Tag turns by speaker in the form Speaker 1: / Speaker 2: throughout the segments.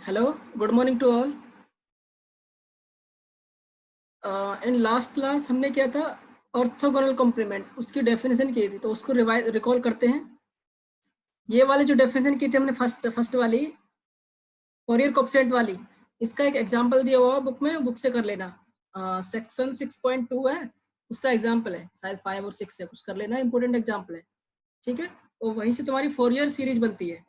Speaker 1: Hello, good morning to all. In last class हमने किया था ऑर्थोगोनल कॉम्प्लीमेंट, उसकी डेफिनेशन की थी, तो उसको रिकॉल करते हैं। ये वाली जो डेफिनेशन की थी हमने फर्स्ट वाली फॉरियर कोएफिशिएंट वाली, इसका एक एग्जांपल दिया हुआ बुक में, बुक से कर लेना। सेक्शन 6.2 है, उसका एग्जांपल है, शायद 5 और 6 है, कुछ कर लेना, इंपॉर्टेंट एग्जांपल है। ठीक है, तो वहीं से तुम्हारी फॉरियर सीरीज बनती है।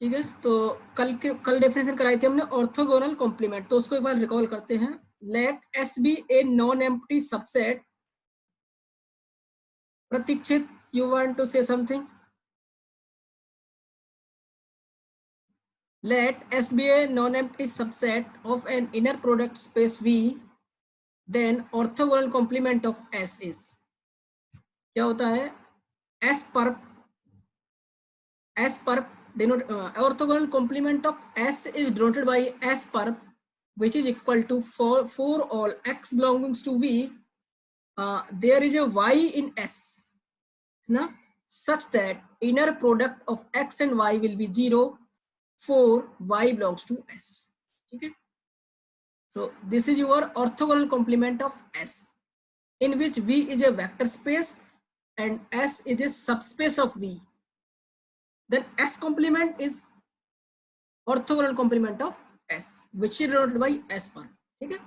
Speaker 1: ठीक है, तो कल डेफिनेशन कराई थी हमने ऑर्थोगोनल कॉम्प्लीमेंट, तो उसको एक बार रिकॉल करते हैं। Let S be a non empty subset. प्रतीक्षित, you want to say something? Let S be a non-empty subset of an inner product space V, then orthogonal complement of S is, क्या होता है? S perp denote orthogonal complement of S is denoted by S perp, which is equal to for all x belongs to V, there is a Y in S, ना, such that inner product of x and y will be 0 for y belongs to S. ठीक है, so this is your orthogonal complement of S, in which V is a vector space and S is a subspace of V. Then S complement is orthogonal complement of S, which is denoted by S पर. ठीक है,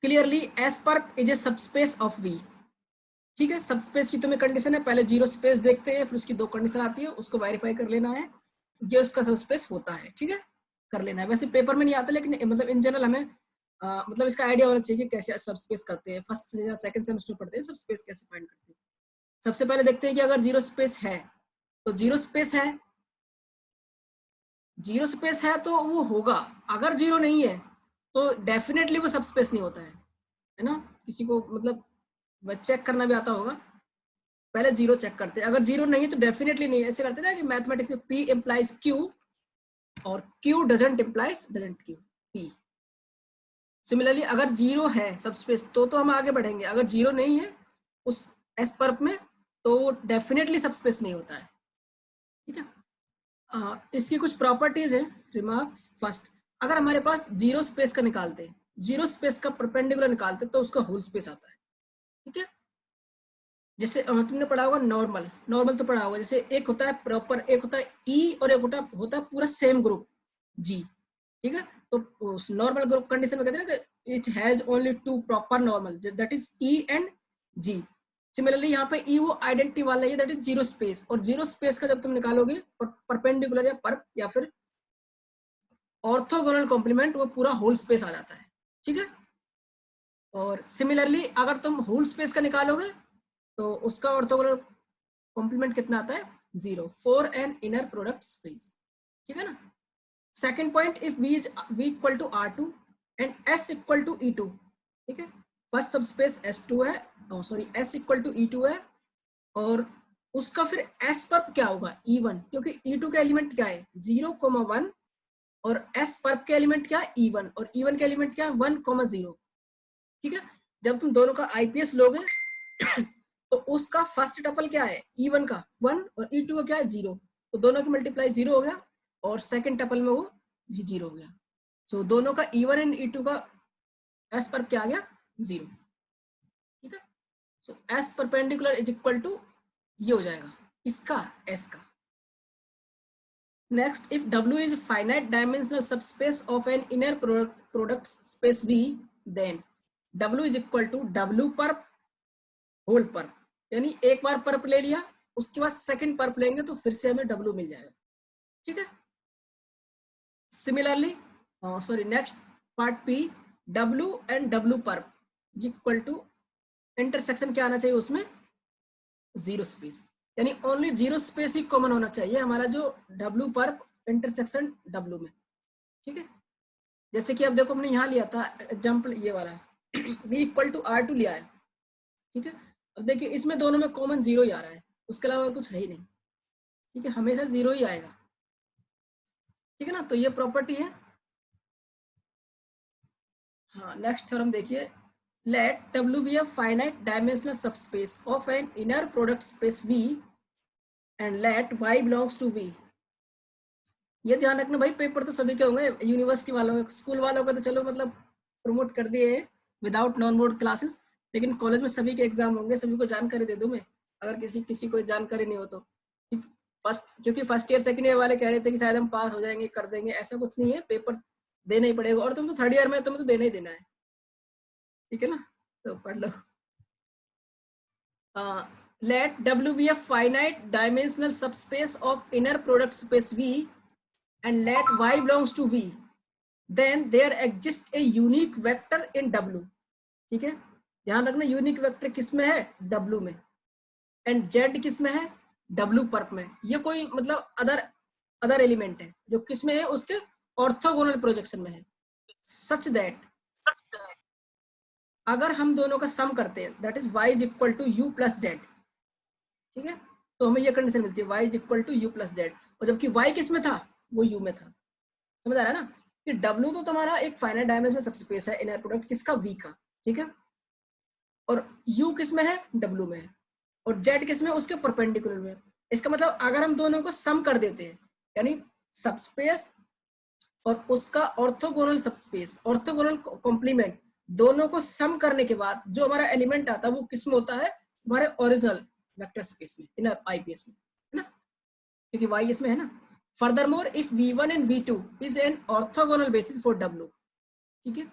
Speaker 1: clearly S पर is a subspace of V. ठीक है, subspace की तुम्हें condition है, पहले जीरो स्पेस देखते हैं, फिर उसकी दो कंडीशन आती है, उसको वेरीफाई कर लेना है, ये उसका सबस्पेस होता है। ठीक है, कर लेना है, वैसे पेपर में नहीं आता, लेकिन मतलब इन जनरल हमें मतलब इसका आइडिया होना चाहिए कि कैसे सबस्पेस करते हैं, फर्स्ट या सेकंड सेमेस्टर पढ़ते हैं सबस्पेस कैसे फाइंड करते हैं। सबसे पहले देखते हैं कि अगर जीरो स्पेस है तो जीरो स्पेस है, जीरो स्पेस है तो वो होगा, अगर जीरो नहीं है तो डेफिनेटली वो सबस्पेस नहीं होता है ना। किसी को मतलब चेक करना भी आता होगा, पहले जीरो चेक करते हैं, अगर जीरो नहीं है तो डेफिनेटली नहीं है। ऐसे करते हैं ना कि मैथमेटिक्स में P इम्प्लाइज Q और Q doesn't implies doesn't Q P। Similarly अगर जीरो है सबस्पेस तो हम आगे बढ़ेंगे, अगर जीरो नहीं है उस एस परप में तो डेफिनेटली सबस्पेस नहीं होता है। ठीक है, इसकी कुछ प्रॉपर्टीज है, रिमार्क्स। फर्स्ट, अगर हमारे पास जीरो स्पेस का निकालते हैं, जीरो स्पेस का परपेंडिकुलर निकालते तो उसका होल स्पेस आता है। ठीक है, जैसे तुमने पढ़ा होगा नॉर्मल, नॉर्मल तो पढ़ा होगा, जैसे एक होता है प्रॉपर, एक होता है ई और एक होता है पूरा सेम ग्रुप जी। ठीक है, तो उस नॉर्मल ग्रुप कंडीशन में कहते हैं कि it has only two proper normal, that is E and G. Similarly यहाँ पे ई वो आइडेंटिटी वाला है, दैट इज जीरो स्पेस, और जीरो स्पेस का जब तुम निकालोगे परपेंडिकुलर या परप या फिर ऑर्थोगोनल कॉम्प्लीमेंट, वो पूरा होल स्पेस आ जाता है। ठीक है, और सिमिलरली अगर तुम होल स्पेस का निकालोगे तो उसका ऑर्थोगोनल कॉम्प्लीमेंट कितना आता है? 0 for an inner product space. ठीक है ना। Second point, if v equal to R2 and S equal to E2। ठीक है, फर्स्ट सबस्पेस S2 है, sorry S equal to E2 है, और उसका फिर S पर क्या होगा? E1, क्योंकि E2 का एलिमेंट क्या है? 0,1, और S पर के एलिमेंट क्या है? E1, और E1 के एलिमेंट क्या है? 1,0। ठीक है, जब तुम दोनों का आईपीएस लोगे तो उसका फर्स्ट टपल क्या है? E1 का 1 और E2 का क्या है? 0, तो दोनों की मल्टीप्लाई 0 हो गया, और सेकंड टपल में वो भी 0 हो गया। सो दोनों का E1 एंड E2 का S पर क्या आ गया? 0। ठीक है, so S perpendicular is equal to ये हो जाएगा इसका S का। Next, if W is finite dimensional subspace of an inner product space V, then W is equal to W पर होल परप, यानी एक बार परप ले लिया, उसके बाद सेकंड परप लेंगे तो फिर से हमें W मिल जाएगा। ठीक है, similarly sorry next part P, W and W perp equal to intersection क्या आना चाहिए उसमें? जीरो स्पेस, यानी ओनली जीरो स्पेस ही कॉमन होना चाहिए हमारा जो W परप इंटरसेक्शन W में। ठीक है, जैसे कि अब देखो हमने यहाँ लिया था एग्जाम्पल ये वाला V इक्वल टू R2 लिया है। ठीक है, अब देखिए इसमें दोनों में कॉमन 0 ही आ रहा है, उसके अलावा कुछ है ही नहीं। ठीक है, हमेशा 0 ही आएगा। ठीक है ना, तो ये प्रॉपर्टी है। हाँ, नेक्स्ट थ्योरम देखिए, let W be a finite dimensional subspace of an inner product space V and let Y belongs to V। ये ध्यान रखना भाई, पेपर तो सभी के होंगे, यूनिवर्सिटी वालों, स्कूल वालों का तो चलो मतलब प्रमोट कर दिए विदाउट नॉन बोर्ड क्लासेस, लेकिन कॉलेज में सभी के एग्जाम होंगे, सभी को जानकारी दे दूं मैं, अगर किसी को जानकारी नहीं हो तो। क्योंकि फर्स्ट ईयर सेकंड ईयर वाले कह रहे थे कि शायद हम पास हो जाएंगे, कर देंगे, ऐसा कुछ नहीं है, पेपर देना ही पड़ेगा, और तुम तो थर्ड ईयर में, तुम्हें तो देना ही देना है, ठीक है ना, तो पढ़ लो। Let W be a finite dimensional subspace of inner product space V and let Y belongs to V. Then there exists a unique vector in W. ठीक है, ध्यान रखना, यूनिक वेक्टर किस में है, W में, एंड Z किस में है, W परप में। ये कोई मतलब अदर एलिमेंट है जो किस में है, उसके ऑर्थोगोनल प्रोजेक्शन में है, सच दैट अगर हम दोनों का सम करते हैं, that is y is equal to u plus Z, ठीक है, तो हमें ये कंडीशन मिलती है y is equal to u plus zed, और जबकि y किस में था, वो u में था। समझ आ रहा है ना कि W तो तुम्हारा एक फाइनाइट डायमेंशनल सबस्पेस है, इनर प्रोडक्ट किसका, V का, ठीक है, और U किस में है, W में है, और Z किस में, उसके परपेंडिकुलर में। इसका मतलब अगर हम दोनों को सम कर देते हैं, यानी सबस्पेस और उसका ऑर्थोगोनल सबस्पेस, ऑर्थोगोनल कॉम्प्लीमेंट, दोनों को सम करने के बाद जो हमारा एलिमेंट आता है वो किस में होता है, हमारे ओरिजिनल वेक्टर स्पेस में, इनर आईपीएस में, है ना, क्योंकि वाई इसमें है ना। Furthermore if v1 and v2 is an orthogonal basis for W, ठीक है,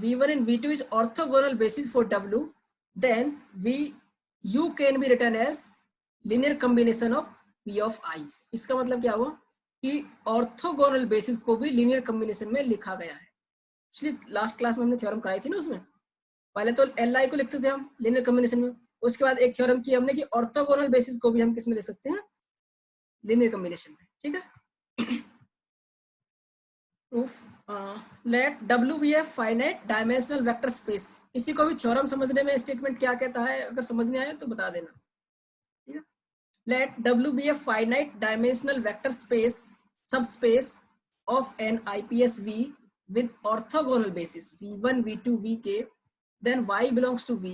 Speaker 1: v1 and v2 is orthogonal basis for W, then u can be written as linear combination of p of i's। इसका मतलब क्या हुआ कि orthogonal basis को भी linear combination में लिखा गया है। इसलिए लास्ट क्लास में हमने थ्योरम कराई थी ना, उसमें पहले तो Li को लिखते थे हम लीनियर कॉम्बिनेशन में, उसके बाद एक थ्योरम की हमने कि ऑर्थोगोनल बेसिस को भी हम किस में लिख सकते हैं, लीनियर कॉम्बिनेशन में, ठीक है। Proof, let W be a finite dimensional vector space। इसी को भी थ्योरम समझने में स्टेटमेंट क्या कहता है, अगर समझने आए तो बता देना, ठीक है। Let W be a finite dimensional vector space subspace of an IPS V with orthogonal basis V1, V2, Vk, then Y belongs to V,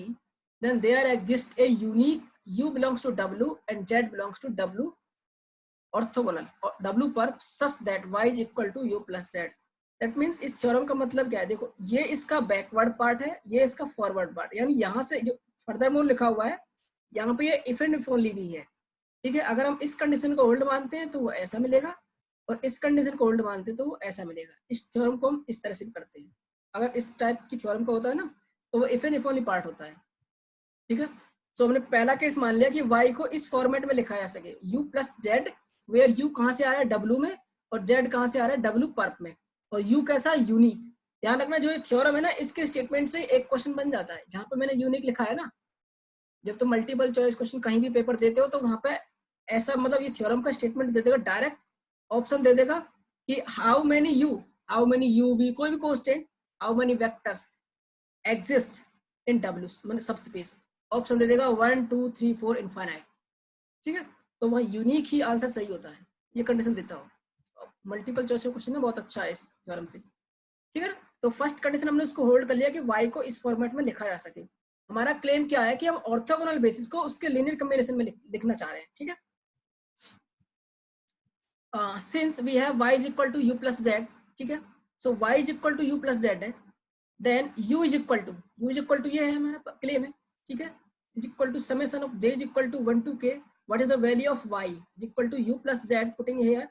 Speaker 1: then there exists a unique U belongs to W and Z belongs to W orthogonal W पर such that Y is equal to U plus Z। That means इस theorem का मतलब क्या है, देखो ये इसका backward part है, ये इसका फॉरवर्ड पार्ट, यानी यहाँ से जो फर्दरमोर लिखा हुआ है यहाँ पे ये इफ एंड इफ ओनली भी है, ठीक है। अगर हम इस कंडीशन को होल्ड मानते हैं तो वो ऐसा मिलेगा, और इस कंडीशन को होल्ड मानते हैं तो वो ऐसा मिलेगा। इस थ्योरम को हम इस तरह से करते हैं, अगर इस टाइप की थ्योरम का होता है ना तो वो if and if only part होता है, ठीक है। सो हमने पहला केस मान लिया कि y को इस फॉर्मेट में लिखा जा सके, u plus zed, where u कहाँ से आ रहा है, w में, और z कहाँ से आ रहा है, w परप में, और u कैसा, यूनिक। ध्यान रखना जो ये थ्योरम है ना, इसके स्टेटमेंट से एक क्वेश्चन बन जाता है, जहाँ पे मैंने यूनिक लिखा है ना, जब तुम मल्टीपल चॉइस क्वेश्चन कहीं भी पेपर देते हो तो वहां पे ऐसा मतलब ये थ्योरम का स्टेटमेंट दे देगा, डायरेक्ट ऑप्शन दे देगा कि हाउ मेनी यू वी, कोई भी constant, how many vectors exist in W मतलब सबस्पेस, ऑप्शन दे देगा 1 2 3 4 इनफाइनाइट, ठीक है। तो वह यूनिक ही आंसर सही होता है, ये कंडीशन देता हो। मल्टीपल चॉइस का क्वेश्चन है, बहुत अच्छा है इस थ्योरम से, ठीक है। तो फर्स्ट कंडीशन हमने उसको होल्ड कर लिया कि y को इस फॉर्मेट में लिखा जा सके। हमारा क्लेम क्या है कि हम ऑर्थोगोनल बेसिस को उसके लीनियर कॉम्बिनेशन में लिखना चाह रहे हैं, ठीक है। Since we have y is equal to u plus Z, ठीक है, so y is equal to u plus z है, then u is equal to ये है हमारा क्लेम है, ठीक है, is equal to summation of j is equal to 1 to k, what is the value of y is equal to u plus z, putting here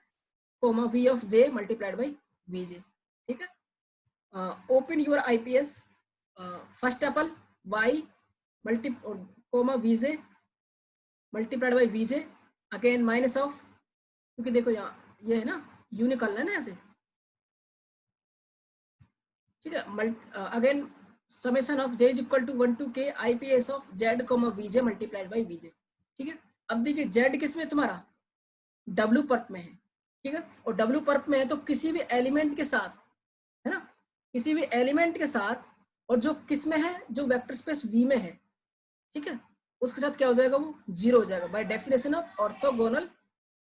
Speaker 1: comma v of j multiplied by vj, ठीक है। Open your IPS, first tuple y comma vj multiplied by vj, again minus of, क्योंकि देखो यहाँ ये है ना, u निकालना है ना ऐसे, ठीक है, again summation of j is equal to 1 to k IPS of z comma vj multiplied by vj, ठीक है। अब देखिए z किस में तुम्हारा, w परप में है, ठीक है, और w परप में है तो किसी भी एलिमेंट के साथ, है ना, किसी भी एलिमेंट के साथ, और जो किस में है, जो वेक्टर स्पेस V में है, ठीक है, उसके साथ क्या हो जाएगा, वो 0 हो जाएगा by definition of orthogonal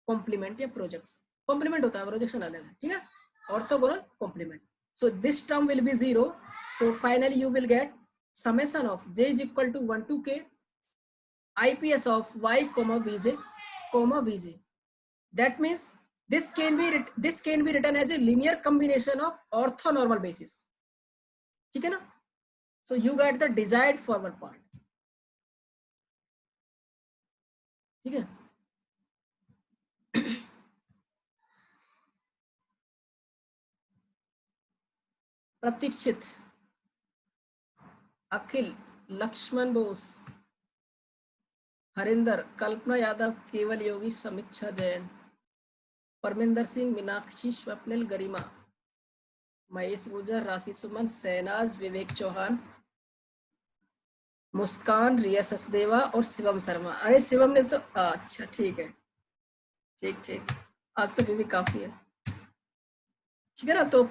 Speaker 1: complement या प्रोजेक्ट्स। कॉम्प्लीमेंट होता है, प्रोजेक्शन अलग है, ठीक है, orthogonal complement. So this term will be 0 So finally you will get summation of j is equal to 1 to k IPS of y comma vj. That means this can be written as a linear combination of orthonormal basis. ठीक है ना? So you get the desired forward part. ठीक है? प्रतीक्षित, अखिल, लक्ष्मण बोस, हरिंदर, कल्पना यादव, केवल योगी, समीक्षा जैन, परमिंदर सिंह, मीनाक्षी, स्वप्निल, गरिमा, महेश गुजर, राशि सुमन, शहनाज, विवेक चौहान, मुस्कान, रिया सचदेवा और शिवम शर्मा. अरे शिवम ने तो अच्छा ठीक है, ठीक आज तो भी काफी है. ठीक है ना? तो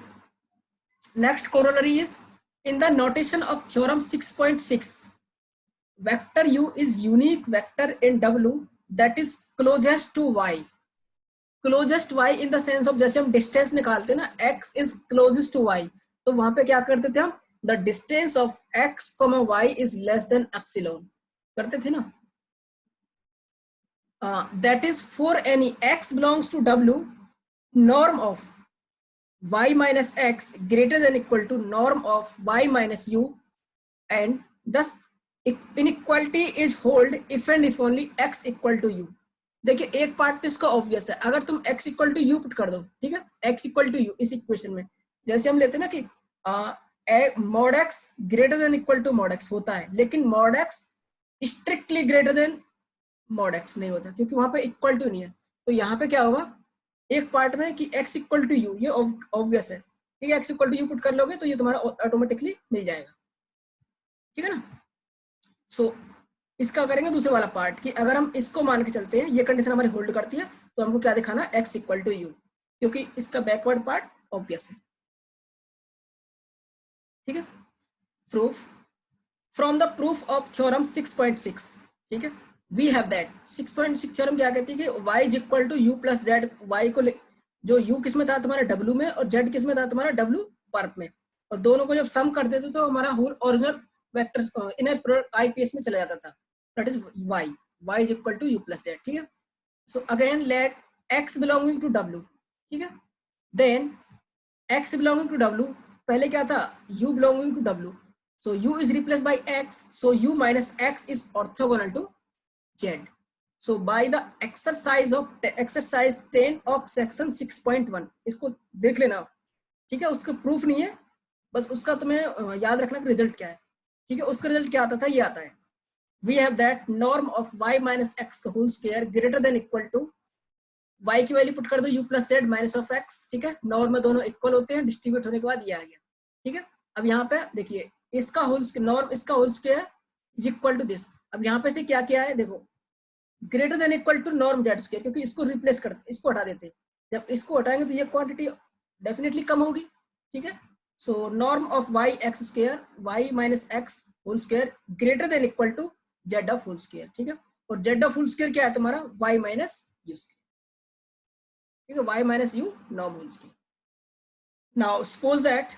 Speaker 1: next corollary is in the notation of theorem 6.6 vector u is unique vector in w that is closest to y. Closest y in the sense of जैसे हम डिस्टेंस निकालते हैं ना, x is closest to y, तो वहां पे क्या करते थे हम, the distance of x, y is less than epsilon करते थे ना. That is for any x belongs to w, norm of y minus x greater than equal to norm of y minus u, and thus inequality is hold if and if only x equal to u. देखिए एक part तो इसका obvious है, अगर तुम x equal to u put कर दो, ठीक है, x इक्वल टू यू इस इक्वेशन में, जैसे हम लेते हैं ना कि mod x greater than equal to mod x होता है, लेकिन mod x strictly greater than mod x नहीं होता, क्योंकि वहां पे इक्वल टू नहीं है. तो यहाँ पे क्या होगा एक पार्ट में कि x इक्वल टू यू, ये ऑब्वियस है, ठीक है, x equal to u put कर लोगे तो ये तुम्हारा ऑटोमेटिकली मिल जाएगा. ठीक है ना? सो इसका करेंगे दूसरे वाला पार्ट कि अगर हम इसको मान के चलते हैं, ये कंडीशन हमारी होल्ड करती है, तो हमको क्या दिखाना, x इक्वल टू यू, क्योंकि इसका बैकवर्ड पार्ट ऑब्वियस है. ठीक है? Proof from the proof of theorem 6.6. ठीक है, वी हैव दैट 6.6 थ्योरम क्या कहती है कि y is equal to u plus zed. y को जो u किस में था तुम्हारा w में, और z किस में था तुम्हारा w पर्प में, और दोनों को जब सम कर देते तो हमारा whole original vector inner product IPS में चला जाता था. That is y is equal to u plus Z. ठीक है? So again let x belonging to w. ठीक है, then x belonging to w, पहले क्या था, u belonging to w, so u is replaced by x, so u minus x is orthogonal to z. So by the exercise 10 of section 6.1, इसको देख लेना. ठीक है, उसका प्रूफ नहीं है, बस उसका तुम्हें याद रखना कि रिजल्ट क्या है. ठीक है, उसका रिजल्ट क्या आता था, ये आता है, we have that norm of y minus x का whole square greater than equal to, y की वैल्यू पुट कर दो u plus zed minus of x. ठीक है, नॉर्म में दोनों इक्वल होते हैं, डिस्ट्रीब्यूट होने के बाद ये आ गया. ठीक है, अब यहाँ पे देखिए इसका होल नॉर्म, इसका whole square is equal to this. अब यहाँ पे से क्या किया है, देखो greater than equal to norm zed square, क्योंकि इसको रिप्लेस करते, इसको हटा देते, जब इसको हटाएंगे तो ये क्वांटिटी डेफिनेटली कम होगी. ठीक है, so norm of y x square y minus x whole square greater than equal to z of whole square. ठीक है, और z ऑफ होल स्क्वायर क्या है तुम्हारा, y माइनस u स्क्वायर. ठीक है, y minus u norm whole square. Now suppose that,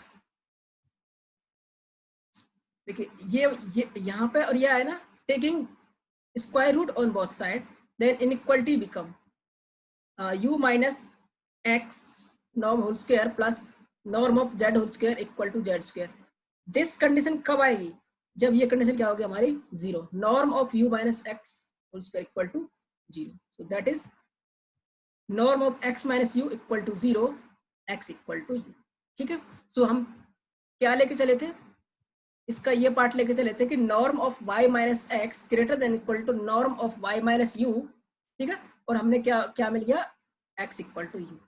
Speaker 1: देखिए ये यहाँ पे और ये है ना, taking square root on both side, then inequality become u minus x norm whole square plus norm of z whole square equal to z square. This condition कब आएगी, जब ये कंडीशन क्या होगी हमारी, zero. Norm of u minus x whole square equal to zero. So that is norm of x minus u equal to zero, x equal to u. ठीक है, सो हम क्या लेके चले थे, इसका ये पार्ट लेके चले थे कि norm of y minus x greater than equal to norm of y minus u. ठीक है, और हमने क्या मिल गया, x इक्वल टू यू.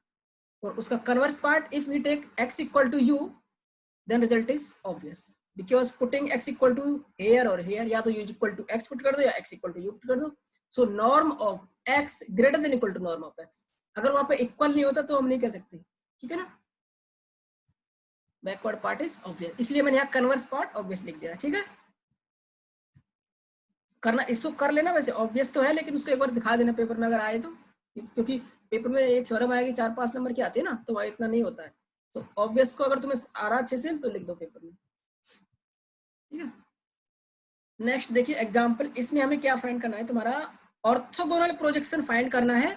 Speaker 1: और उसका converse part, if we take x equal to u, then result is obvious, because putting x equal to here और here, या तो u equal to x put कर दो या x equal to u put कर दो. So norm of x greater than equal to norm of x, अगर वहां पे इक्वल नहीं होता तो हम नहीं कह सकते. ठीक है ना, बैकवर्ड पार्ट इज ऑब्वियस, इसलिए मैंने यहाँ कन्वर्स पार्ट ऑब्वियस लिख दिया. ठीक है, करना इसको कर लेना, वैसे ऑब्वियस तो है, लेकिन उसको एक बार दिखा देना पेपर में अगर आए तो, क्योंकि पेपर में ये थ्योरम आएगी 4-5 नंबर की आती है ना, तो वहाँ इतना नहीं होता है. तो ऑब्वियस को अगर तुम्हें आ रहा अच्छे से तो लिख दो पेपर में. ठीक है। नेक्स्ट देखिए एग्जाम्पल, इसमें हमें क्या फाइंड करना है, तुम्हारा ऑर्थोगोनल प्रोजेक्शन फाइंड करना है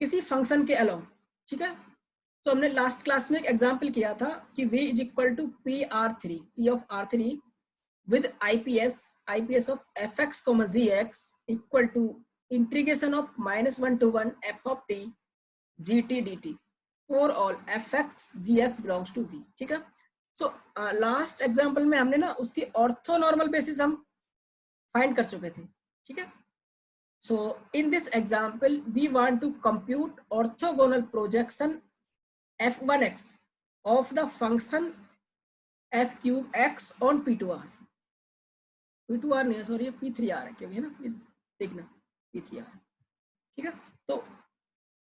Speaker 1: किसी फंक्शन के अलोंग। ठीक है, तो हमने लास्ट क्लास में एक एग्जाम्पल किया था कि v is equal to P R three, P of R three with IPS of fx comma gx equal to integration of -1 to 1 f of t gt dt for all fx gx belongs to v। ठीक है, so last example में हमने ना उसकी orthonormal basis हम find कर चुके थे। ठीक है, so in this example we want to compute orthogonal projection f1x of the function f cube x on p2r। P2R नहीं है, सॉरी P3R है, क्योंकि है ना, ये देखना P3R। ठीक है, तो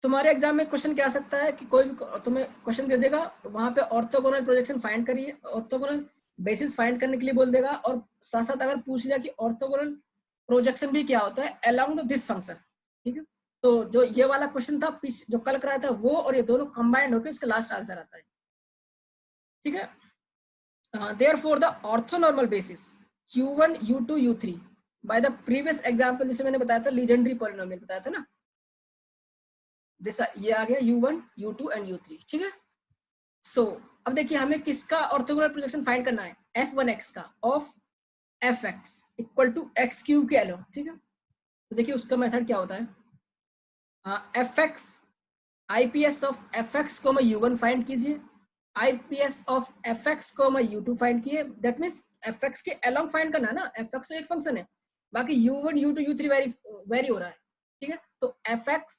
Speaker 1: तुम्हारे एग्जाम में क्वेश्चन क्या आ सकता है कि कोई भी तुम्हें क्वेश्चन दे देगा, वहां पे ऑर्थोगोनल प्रोजेक्शन फाइंड करिए, ऑर्थोगोनल बेसिस फाइंड करने के लिए बोल देगा, और साथ साथ अगर पूछ लिया कि ऑर्थोगोनल प्रोजेक्शन भी क्या होता है अलोंग दिस फंक्शन। ठीक है, तो जो ये वाला क्वेश्चन था जो कल कराया था वो, और ये दोनों कंबाइंड होकर इसका लास्ट आंसर आता है। ठीक है, therefore the orthonormal basis u1 u2 u3 by the previous example, जिसे मैंने बताया था लीजेंडरी पॉलिनोमियल बताया था ना, ये आ गया u1 u2 एंड u3। ठीक है, सो अब देखिए हमें किसका ऑर्थोगोनल प्रोजेक्शन फाइंड करना है, f1x का of fx equal to x cube के अलोंग। ठीक है, तो देखिए उसका मेथड क्या होता है, fx IPS ऑफ fx को मैं u1 फाइंड कीजिए, IPS ऑफ fx को मैं u2 फाइंड किए, दैट मींस fx के अलोंग फाइंड करना है ना, fx तो एक फंक्शन है, बाकी u1 u2 u3 वेरी हो रहा है। ठीक है, तो fx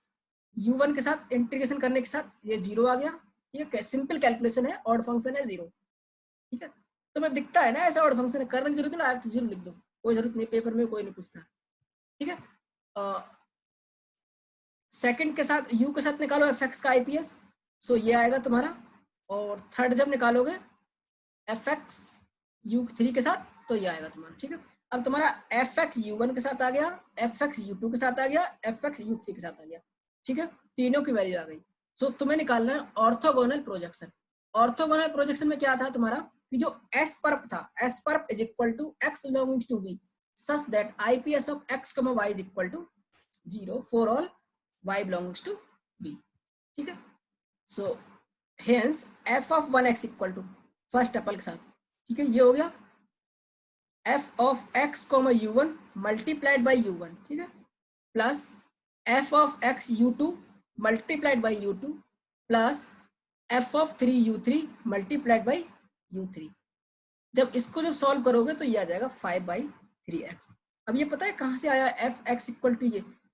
Speaker 1: u1 के साथ इंटीग्रेशन करने के साथ ये 0 आ गया। ठीक है, सिंपल कैलकुलेशन है, ऑड फंक्शन है 0। ठीक है, तो मैं दिखता है ना ऐसा ऑड फंक्शन है, करने की जरूरत नहीं, आप 0 लिख दो, कोई जरूरत नहीं, पेपर में कोई नहीं पूछता। ठीक है, सेकंड के साथ u के साथ निकालो fx का IPS, सो ये आएगा तुम्हारा, और थर्ड जब निकालोगे fx u3 के साथ तो ये आएगा तुम्हारा। ठीक है, अब तुम्हारा fx u1 के साथ आ गया, fx u2 के साथ आ गया, fx u3 के साथ आ गया। ठीक है, तीनों की वैल्यू आ गई। सो तुम्हें निकालना है ऑर्थोगोनल प्रोजेक्शन। ऑर्थोगोनल प्रोजेक्शन में क्या था तुम्हारा कि जो s परप था, s perp is equal to x belonging to v such that IPS of x, y is equal to 0 for all y belongs to b। ठीक है, so hence f of 1x equal to first tuple के साथ, ठीक है, ये हो गया f of x u1 multiplied by u1। ठीक है, plus f of x u2 multiplied by u2 plus f of 3 u3 multiplied by u3। जब इसको जब सॉल्व करोगे तो ये आ जाएगा 5/3x। अब ये पता है कहाँ से आया fx इक्वल टू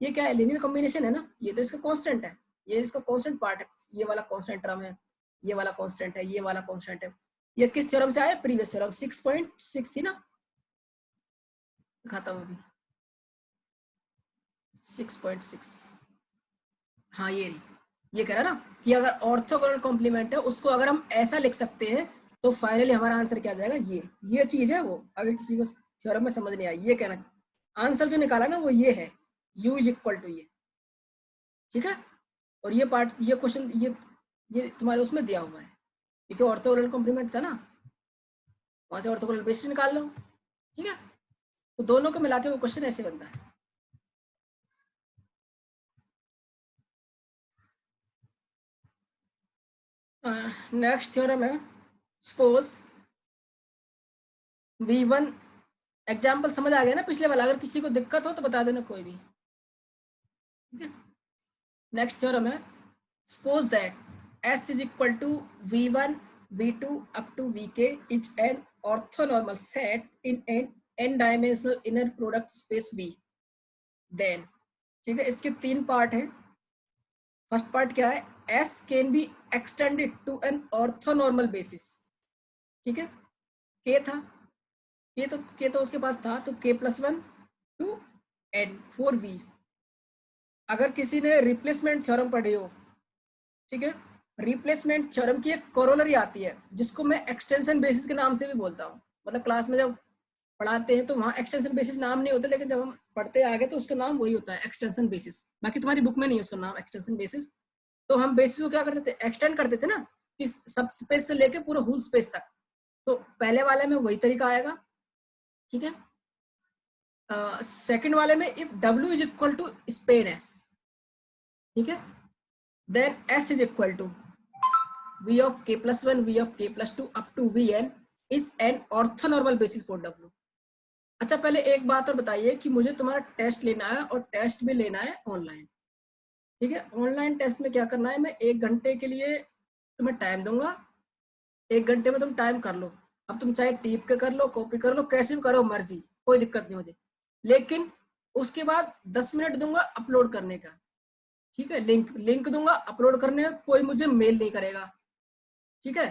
Speaker 1: ये क्या है, लीनियर कॉम्बिनेशन है ना, ये तो इसका कांस्टेंट है, ये इसका कांस्टेंट पार्ट है, ये वाला कांस्टेंट टर्म है, ये वाला कांस्टेंट है, ये वाला कांस्टेंट है। ये किस थ्योरम से आया, प्रीवियस थ्योरम 6.6 थी ना, दिखाता हूँ अभी 6.6। हाँ ये कह रहा ना कि अगर ऑर्थोगोनल कॉम्प्लीमेंट है उसको अगर हम ऐसा लिख सकते हैं तो फाइनली हमारा आंसर क्या आ जाएगा, ये चीज है वो। अगर किसी को थ्योरम में समझ नहीं आया, ये कहना आंसर जो निकाला ना वो ये है, u इज इक्वल टू ये। ठीक है, और ये पार्ट, ये क्वेश्चन ये तुम्हारे उसमें दिया हुआ है, क्योंकि ऑर्थोगोनल कॉम्प्लीमेंट था ना, वहां से ऑर्थोगोनल बेसिस निकाल लो। ठीक है, तो दोनों को मिला के वो क्वेश्चन ऐसे बनता है। नेक्स्ट थ्योरम है, सपोज v1, एग्जाम्पल समझ आ गया ना पिछले वाला, अगर किसी को दिक्कत हो तो बता देना कोई भी। ठीक है, नेक्स्ट थ्योरम है, suppose that S is equal to v1 v2 up to vk is an orthonormal set in an n-dimensional inner product space V। then ठीक है, इसके 3 पार्ट हैं। फर्स्ट पार्ट क्या है, S can be extended to an orthonormal basis। ठीक है, K था, K तो उसके पास था, तो K+1 to n for V। अगर किसी ने रिप्लेसमेंट थ्योरम पढ़ी हो, ठीक है, रिप्लेसमेंट थ्योरम की एक कोरोलरी आती है जिसको मैं एक्सटेंशन बेसिस के नाम से भी बोलता हूँ। मतलब क्लास में जब पढ़ाते हैं तो वहाँ एक्सटेंशन बेसिस नाम नहीं होता, लेकिन जब हम पढ़ते आगे तो उसका नाम वही होता है, एक्सटेंशन बेसिस। बाकी तुम्हारी बुक में नहीं है उसका नाम एक्सटेंशन बेसिस। तो हम बेसिस को क्या करते थे, एक्सटेंड करते थे ना, इस सब स्पेस से लेके पूरे होल स्पेस तक। तो पहले वाले में वही तरीका आएगा, ठीक है। सेकंड वाले में if W is equal to span S, ठीक है, then S is equal to V of k+1 V of k+2 up to Vn is an orthonormal basis for W। अच्छा पहले एक बात और बताइए कि मुझे तुम्हारा टेस्ट लेना है और टेस्ट भी लेना है ऑनलाइन, ठीक है। ऑनलाइन टेस्ट में क्या करना है, मैं 1 घंटे के लिए तुम्हें टाइम दूंगा, 1 घंटे में तुम टाइम कर लो। अब तुम चाहे टीप के कर लो, कॉपी कर लो, कैसे भी करो मर्जी, कोई दिक्कत नहीं मुझे। लेकिन उसके बाद 10 मिनट दूंगा अपलोड करने का, ठीक है। लिंक दूंगा अपलोड करने का, कोई मुझे मेल नहीं करेगा, ठीक है।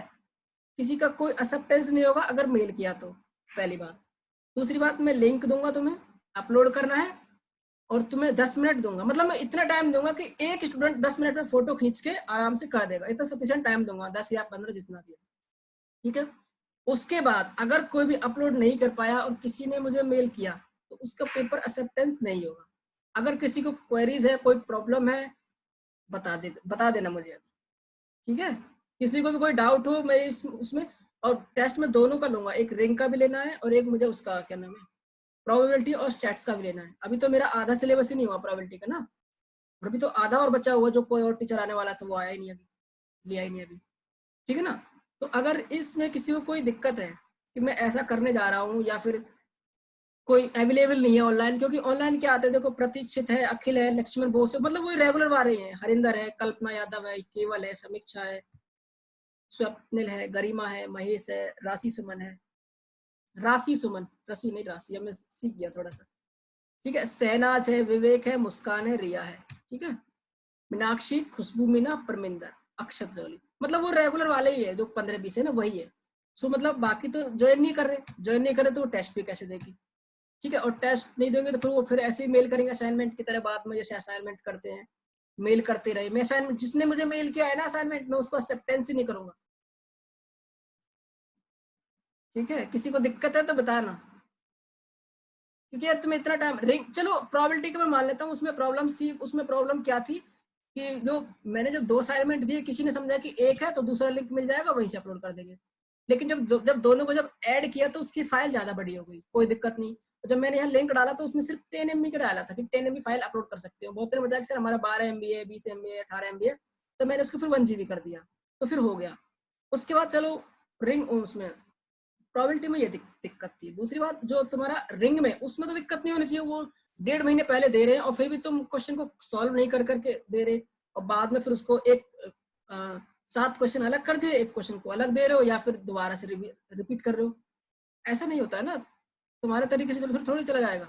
Speaker 1: किसी का कोई एक्सेप्टेंस नहीं होगा अगर मेल किया तो, पहली बात। दूसरी बात, मैं लिंक दूंगा तुम्हें, अपलोड करना है, और तुम्हें 10 मिनट दूंगा, मतलब मैं इतना टाइम दूंगा कि एक स्टूडेंट 10 मिनट में फोटो खींच के आराम से कर देगा, इतना सफिशिएंट टाइम दूंगा, 10 या 15 जितना भी है, ठीक है। उसके बाद अगर कोई भी अपलोड नहीं कर पाया और किसी ने मुझे मेल किया तो उसका पेपर एक्सेप्टेंस नहीं होगा। अगर किसी को क्वेरीज है, कोई प्रॉब्लम है, बता देना मुझे, ठीक है। किसी को भी कोई डाउट हो मैं उसमें, और टेस्ट में दोनों का लूंगा, एक रिंग का भी लेना है और एक मुझे उसका क्या नाम है प्रोबेबिलिटी और स्टैट्स का भी लेना है। अभी तो मेरा आधा सिलेबस ही नहीं हुआ प्रोबेबिलिटी का ना, और अभी तो आधा और बचा हुआ, जो कोई और टीचर आने वाला था वो आया ही नहीं, अभी लिया ही नहीं अभी, ठीक है ना। तो अगर इसमें किसी को कोई दिक्कत है कि मैं ऐसा करने जा रहा हूँ या फिर कोई अवेलेबल नहीं है ऑनलाइन, क्योंकि ऑनलाइन क्या आते हैं देखो, प्रतीक्षित है, अखिल है, लक्ष्मण बोस है, मतलब वही रेगुलर आ रहे हैं, हरिंदर है, कल्पना यादव है, केवल है, समीक्षा है, स्वप्निल है, गरिमा है, महेश है, राशि सुमन है, राशि सुमन, रसी नहीं राशि, अब मैं सीख गया थोड़ा सा, ठीक है। सहनाज है, विवेक है, मुस्कान है, रिया है, ठीक है। मीनाक्षी, खुशबू, मीना, परमिंदर, अक्षत जौली, मतलब वो रेगुलर वाले ही है, जो 15-20 है ना वही है। सो मतलब बाकी तो ज्वाइन नहीं करे तो वो टेस्ट भी कैसे देगी, ठीक है। और टेस्ट नहीं देंगे तो फिर वो फिर ऐसे ही मेल करेंगे असाइनमेंट की तरह, बाद में जैसे असाइनमेंट करते हैं मेल करते रहे। मैं असाइनमेंट, जिसने मुझे मेल किया है ना असाइनमेंट, मैं उसको एक्सेप्टेंस ही नहीं करूंगा, ठीक है। किसी को दिक्कत है तो बताना, क्योंकि यार तुम्हें इतना टाइम रिंग, चलो प्रोबेबिलिटी का मैं मान लेता हूँ, उसमें प्रॉब्लम्स थी। उसमें प्रॉब्लम क्या थी कि जो मैंने जो 2 असाइनमेंट दिए, किसी ने समझा कि एक है तो दूसरा लिंक मिल जाएगा, वहीं से अपलोड कर देंगे। लेकिन जब दोनों को जब ऐड किया तो उसकी फाइल ज्यादा बड़ी हो गई, कोई दिक्कत नहीं। तो जब मैंने यहाँ लिंक डाला तो उसमें सिर्फ 10 MB का डाला था कि 10 MB फाइल अपलोड कर सकते हो। बहुत ने बताया कि सर हमारा 12 MB है, 20 MB है, 18 MB है, तो मैंने उसको फिर 1 GB कर दिया, तो फिर हो गया। उसके बाद चलो रिंग, उसमें प्रोबेबिलिटी में ये दिक्कत थी। दूसरी बात, जो तुम्हारा रिंग में, उसमें तो दिक्कत नहीं होनी चाहिए, वो 1.5 महीने पहले दे रहे हैं और फिर भी तुम क्वेश्चन को सॉल्व नहीं कर करके दे रहे, और बाद में फिर उसको 7 क्वेश्चन अलग कर दिए, एक क्वेश्चन को अलग दे रहे हो, या फिर दोबारा से रिपीट कर रहे हो। ऐसा नहीं होता है ना, तुम्हारे तरीके से फिर थोड़ी चला जाएगा।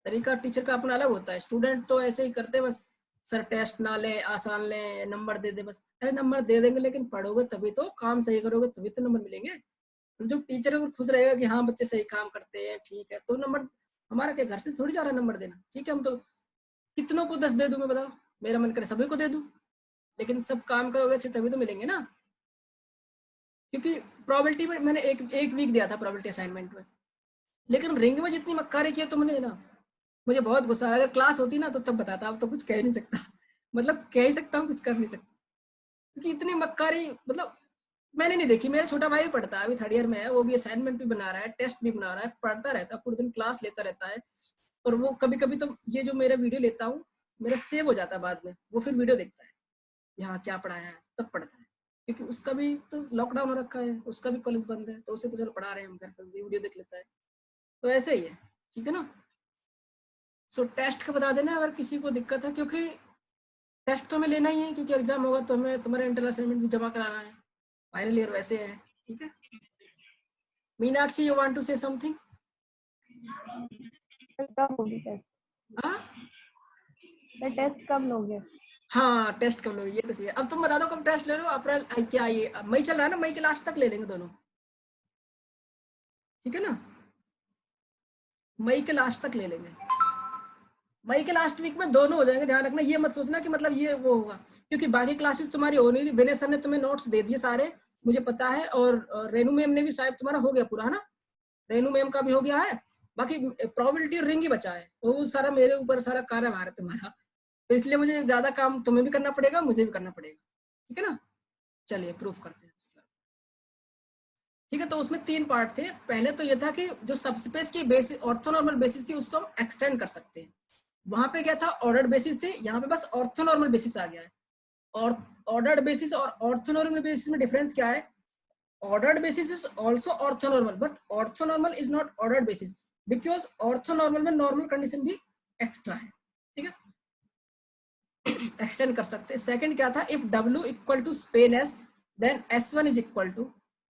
Speaker 1: तरीका टीचर का अपना अलग होता है। स्टूडेंट तो ऐसे ही करते हैं बस, सर टेस्ट ना ले, आसान ले, नंबर दे दे बस। अरे नंबर दे देंगे, लेकिन पढ़ोगे तभी तो, काम सही करोगे तभी तो नंबर मिलेंगे। जो टीचर अगर खुश रहेगा कि हाँ बच्चे सही काम करते हैं, ठीक है, तो नंबर, हमारा क्या घर से थोड़ी जा रहा है नंबर देना, ठीक है। हम तो कितनों को 10 दे दूं मैं, बताओ, मेरा मन करे सभी को दे दूं, लेकिन सब काम करोगे अच्छे तभी तो मिलेंगे ना। क्योंकि प्रोबेबिलिटी में मैंने एक वीक दिया था प्रोबेबिलिटी असाइनमेंट में, लेकिन रिंग में जितनी मक्कारी की है तुमने ना, मुझे बहुत गुस्सा आया। अगर क्लास होती ना तो तब बताता, अब तो कुछ कह नहीं सकता मतलब कह ही सकता हूँ, कुछ कर नहीं सकता, क्योंकि इतनी मक्कारी, मतलब मैंने नहीं देखी। मेरा छोटा भाई भी पढ़ता है, अभी 3rd ईयर में है, वो भी असाइनमेंट भी बना रहा है, टेस्ट भी बना रहा है, पढ़ता रहता है, पूरे दिन क्लास लेता रहता है। और वो कभी कभी तो ये जो मेरा वीडियो लेता हूँ, मेरा सेव हो जाता है बाद में, वो फिर वीडियो देखता है, यहाँ क्या पढ़ाया है, तब पढ़ता है। क्योंकि उसका भी तो लॉकडाउन हो रखा है, उसका भी कॉलेज बंद है, तो उसे तो चलो पढ़ा रहे हैं हम, घर पर वीडियो देख लेता है, तो ऐसे ही है, ठीक है ना। सो टेस्ट का बता देना अगर किसी को दिक्कत है, क्योंकि टेस्ट तो हमें लेना ही है, क्योंकि एग्जाम होगा तो हमें तुम्हारा इंटरनल असाइनमेंट भी जमा कराना है, फाइनल ईयर वैसे है, ठीक है। Meenakshi, you want to say something?
Speaker 2: कब होगी टेस्ट?
Speaker 1: हाँ
Speaker 2: टेस्ट कब लोगे?
Speaker 1: हाँ, टेस्ट कब लोगे ये तो सही है। अब तुम बता दो कब टेस्ट ले रहे हो? अप्रैल, क्या ये मई चल रहा है ना, मई के लास्ट तक ले लेंगे दोनों, ठीक है ना, मई के लास्ट तक ले लेंगे। मई के लास्ट वीक में दोनों हो जाएंगे, ध्यान रखना, ये मत सोचना कि मतलब ये वो होगा, क्योंकि बाकी क्लासेस तुम्हारी हो नहीं रही। विनय सर ने तुम्हें नोट्स दे दिए सारे, मुझे पता है, और रेनू मैम ने भी शायद तुम्हारा हो गया पूरा, है ना, रेनू मैम का भी हो गया है। बाकी प्रोबेबिलिटी रिंग ही बचा है, तो वो सारा मेरे ऊपर सारा कार्यभार है तुम्हारा, तो इसलिए मुझे ज्यादा काम तुम्हें भी करना पड़ेगा, मुझे भी करना पड़ेगा, ठीक है ना। चलिए प्रूफ करते हैं उसके बाद, ठीक है। तो उसमें 3 पार्ट थे। पहले तो ये था कि जो सबस्पेस की बेसिस ऑर्थोनॉर्मल बेसिस थी उसको हम एक्सटेंड कर सकते हैं। वहां पे क्या था, ऑर्डर्ड बेसिस थे, यहाँ पे बस ऑर्थोनॉर्मल बेसिस आ गया है। और ऑर्डर्ड बेसिस और ऑर्थोनॉर्मल बेसिस में डिफरेंस क्या है? ordered basis is also orthonormal, but orthonormal is not ordered basis because orthonormal में normal condition भी extra है। ठीक है, एक्सटेंड कर सकते हैं। सेकंड क्या था, if w equal to span s then s1 is equal to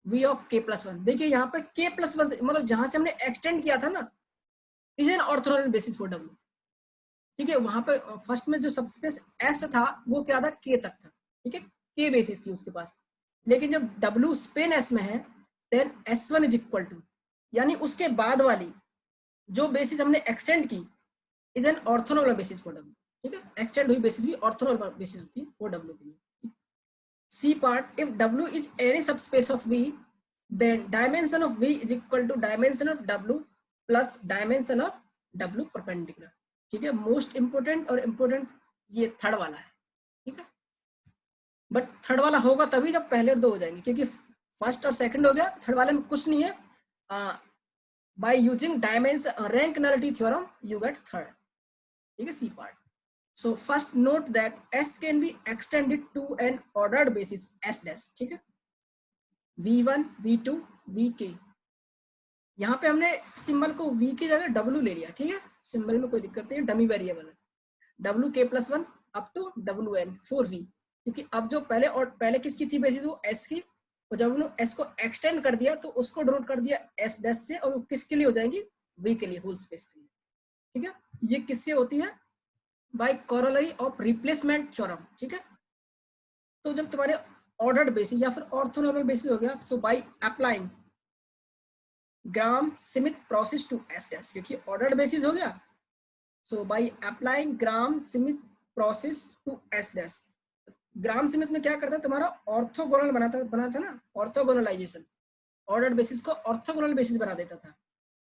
Speaker 1: v of k plus 1। देखिए यहाँ पे k plus 1 मतलब जहां से हमने एक्सटेंड किया था ना, is an orthonormal basis for w। ठीक है, वहां पे फर्स्ट में जो सबस्पेस s था वो क्या था, k तक था। ठीक है, k बेसिस थी उसके पास। लेकिन जब W स्पेन S में है then S1 is equal to, यानी उसके बाद वाली जो बेसिस हमने एक्सटेंड की is an orthonormal basis for W। ठीक है, एक्सटेंड हुई बेसिस भी ऑर्थोनॉर्मल बेसिस होती है फॉर W के लिए। C part, if W is any subspace of V then dimension of V is equal to dimension of W plus dimension of W perpendicular. ठीक है, मोस्ट इंपोर्टेंट और important ये third वाला है। ठीक है, बट थर्ड वाला होगा तभी जब पहले 2 हो जाएंगे, क्योंकि फर्स्ट और सेकंड हो गया, थर्ड वाले में कुछ नहीं है। By using dimension rank nullity theorem you get third. ठीक है, C part. So first note that S can be extended to an ordered basis S dash. ठीक है, V1 V2 VK। यहाँ पे हमने सिंबल को V की जगह W ले लिया। ठीक है, सिंबल में कोई दिक्कत नहीं है, डमी वेरिएबल है। WK+1 up to WN 4V, क्योंकि अब जो पहले और पहले किसकी थी बेसिस, वो S की, और जब उन्होंने S को एक्सटेंड कर दिया तो उसको डिनोट कर दिया S डैश से, और वो किसके लिए हो जाएंगी, V के लिए, होल स्पेस के लिए। ठीक है, ये किससे होती है, by corollary of replacement theorem. ठीक है, तो जब तुम्हारे ऑर्डर्ड बेसिस या फिर ऑर्थोनॉर्मल बेसिस हो गया, so by applying Gram Schmidt process to S dash, क्योंकि ऑर्डर्ड बेसिस हो गया, so by applying Gram-Schmidt process to S dash। Gram Schmidt में क्या करता है, तुम्हारा ऑर्थोगोनल बना था ना, ऑर्थोगोनलाइजेशन, ऑर्डर्ड बेसिस को ऑर्थोगोनल बेसिस बना देता था।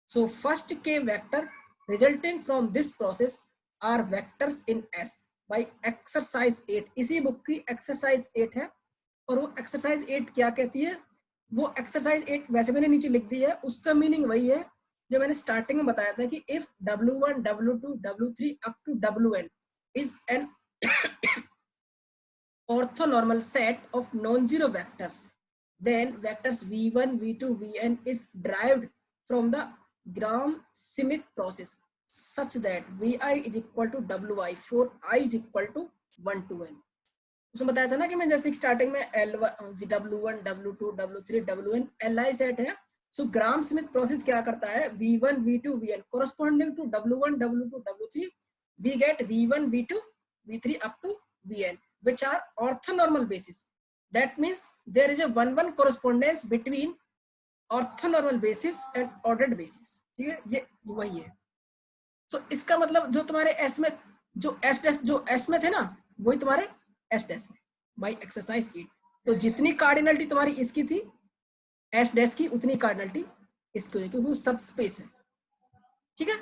Speaker 1: सो फर्स्ट के vector resulting from this process are vectors in S by exercise 8। इसी बुक की एक्सरसाइज 8 है, और वो एक्सरसाइज 8 क्या कहती है, वो एक्सरसाइज 8 वैसे मैंने नीचे लिख दी है, उसका मीनिंग वही है जो मैंने स्टार्टिंग में बताया था कि if W1 W2 W3 up to WN is an orthonormal set of non-zero vectors, then vectors v1 v2 vn is derived from the Gram-Schmidt process such that vi is equal to wi for I is equal to 1 to n। उसमें बताया था ना कि मैं जैसे starting में W1 W2 W3 WN Li set है। सो ग्राम Schmidt process क्या करता है, V1 V2 Vn corresponding to W1 W2 W3 we get V1 V2 V3 up to Vn which are orthonormal basis। that means there is a 1-1 correspondence between orthonormal basis and ordered basis। ठीक है, ये वही है। सो इसका मतलब जो तुम्हारे S में जो S में थे ना, वही तुम्हारे S डैश में बाई एक्सरसाइज 8। तो जितनी कार्डिनलिटी तुम्हारी इसकी थी S डैश की, उतनी कार्डिनलिटी इसकी हो, क्योंकि वो सब स्पेस है। ठीक है,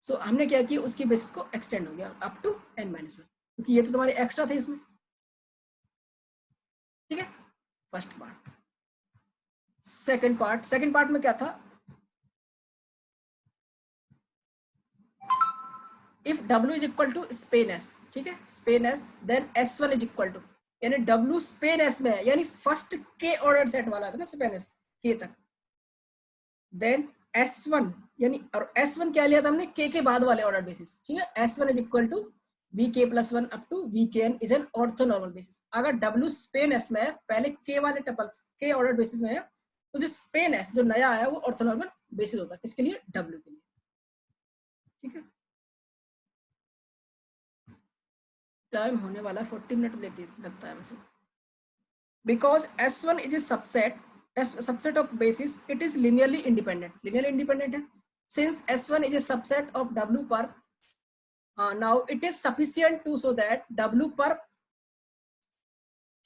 Speaker 1: सो हमने क्या किया, उसकी बेसिस को एक्सटेंड हो गया अप टू n-1, क्योंकि ये तो तुम्हारे एक्स्ट्रा थे इसमें। ठीक है, फर्स्ट पार्ट। सेकंड पार्ट में क्या था, if W is equal to span S। ठीक है, span S then S1 is equal to, यानी W स्पेन S में है, यानी फर्स्ट के ऑर्डर सेट वाला था ना स्पेन S के तक, देन S1 यानी, और S1 क्या लिया था हमने, के बाद वाले ऑर्डर बेसिस। ठीक है, S1 is equal to VK+1 up to VKN is an orthonormal basis. अगर W स्पेन S में है, पहले के वाले टपल्स के ऑर्डर बेसिस में है, तो जो स्पेन S जो नया आया वो ऑर्थोनॉर्मल बेसिस होता है, किसके लिए, W के लिए। ठीक है, टाइम होने वाला 40 मिनट लगता है वैसे। Because S1 is a subset of basis, it is linearly independent है। Since S1 is a subset of W perp, now it is sufficient to show that W perp,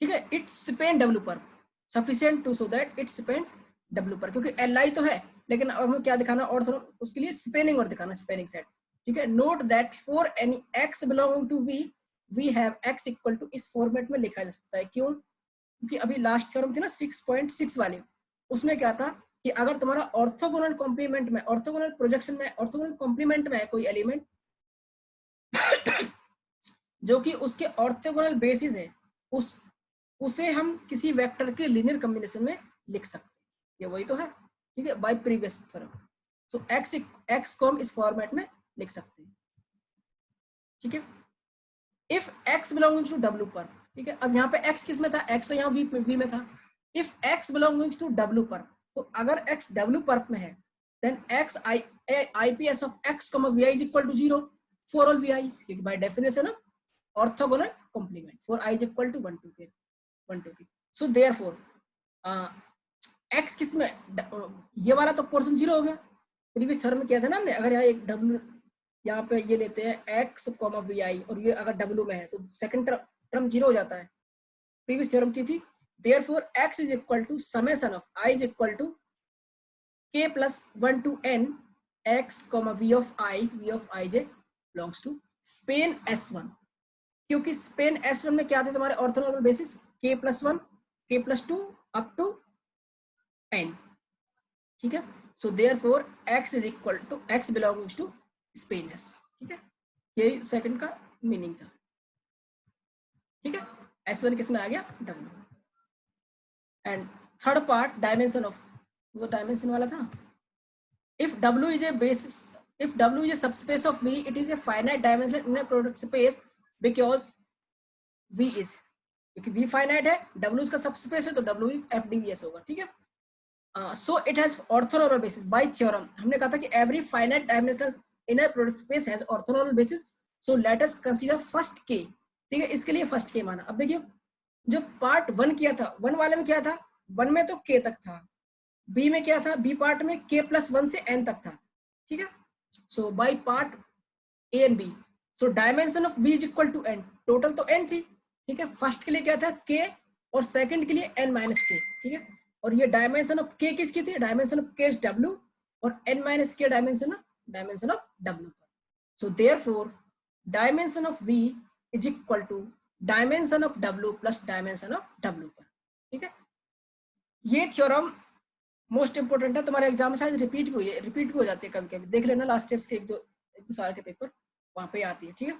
Speaker 1: ठीक है, it span W perp, sufficient to show that it span W perp, क्योंकि Li तो है, लेकिन अब हमें क्या दिखाना, और उसके लिए स्पेनिंग और दिखाना, स्पेनिंग सेट। ठीक है, note that for any x belonging to V we have x equal to, इस फॉर्मेट में लिखा जा सकता है। क्यों, क्योंकि अभी लास्ट थ्योरम थी ना 6.6 वाले, उसमें क्या था कि अगर तुम्हारा ऑर्थोगोनल कॉम्प्लीमेंट में, ऑर्थोगोनल प्रोजेक्शन में, ऑर्थोगोनल कॉम्प्लीमेंट में है कोई एलिमेंट जो कि उसके ऑर्थोगोनल बेसिस है, उसे हम किसी वेक्टर के लीनियर कॉम्बिनेशन में लिख सकते हैं। ये वही तो है, ठीक है, बाय प्रीवियस थ्योरम। सो एक्स को हम इस फॉर्मेट में लिख सकते हैं, ठीक है। If x belonging to w perp, ठीक है, अब यहाँ पे x किस में था, x तो यहाँ v में था। If x belonging to w perp, तो अगर x w पर में है, then x IPS of x, vi is equal to 0 for all vi, क्योंकि by definition of orthogonal complement for i is equal to 1 to k। So therefore x किस में, ये वाला तो पोर्शन 0 हो गया, प्रीवियस थ्योरम में किया था ना हमने। अगर यहाँ एक w, यहाँ पे ये लेते हैं x, vi, और ये अगर w में है तो सेकंड टर्म 0 हो जाता है, प्रीवियस थ्योरम की थी। Therefore x is equal to summation of i is equal to k plus 1 to n x, v of i j belongs to span S1, क्योंकि स्पेन S1 में क्या थे तुम्हारे orthogonal basis, k plus 1, k plus 2 up to n, ठीक है। So therefore x is equal to x belongings to span S, ठीक है, यही सेकंड का मीनिंग था, ठीक है। S1 किस में आ गया, W। And third part dimension of, वो डायमेंशन वाला था। If W is a basis, if W is a subspace of V, it is a finite dimensional inner product space because V is, क्योंकि V finite है, W उसका subspace है, तो W FDVS होगा, ठीक है। So it has orthonormal basis by theorem। हमने कहा था कि every finite dimensional inner product space has orthonormal basis, so let us consider first K, ठीक है, इसके लिए फर्स्ट K माना। अब देखिए जो पार्ट 1 किया था, 1 वाले में क्या था, 1 में तो K तक था, B में क्या था, B पार्ट में K प्लस 1 से N तक था, ठीक है। So by part A and B, so dimension of V is equal to N, total तो N थी, ठीक है। फर्स्ट के लिए क्या था K और सेकंड के लिए N माइनस K, ठीक है। और ये डायमेंशन ऑफ K किसकी थी, dimension of K is W, और N minus K dimension of W perp. So therefore dimension of V is equal to dimension of W plus dimension of W perp, ठीक है। ये theorem most important है, तुम्हारे exam में शायद repeat भी हो जाती है कभी कभी, देख लेना लास्ट ईयर्स के एक दो साल के पेपर वहां पे आती है, ठीक है।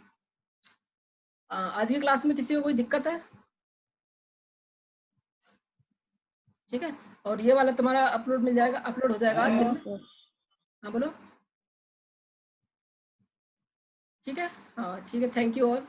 Speaker 1: आज की क्लास में किसी को कोई दिक्कत है, ठीक है। और ये वाला तुम्हारा अपलोड मिल जाएगा, अपलोड हो जाएगा आज दिन में। हाँ बोलो, ठीक है, हाँ ठीक है, थैंक यू ऑल।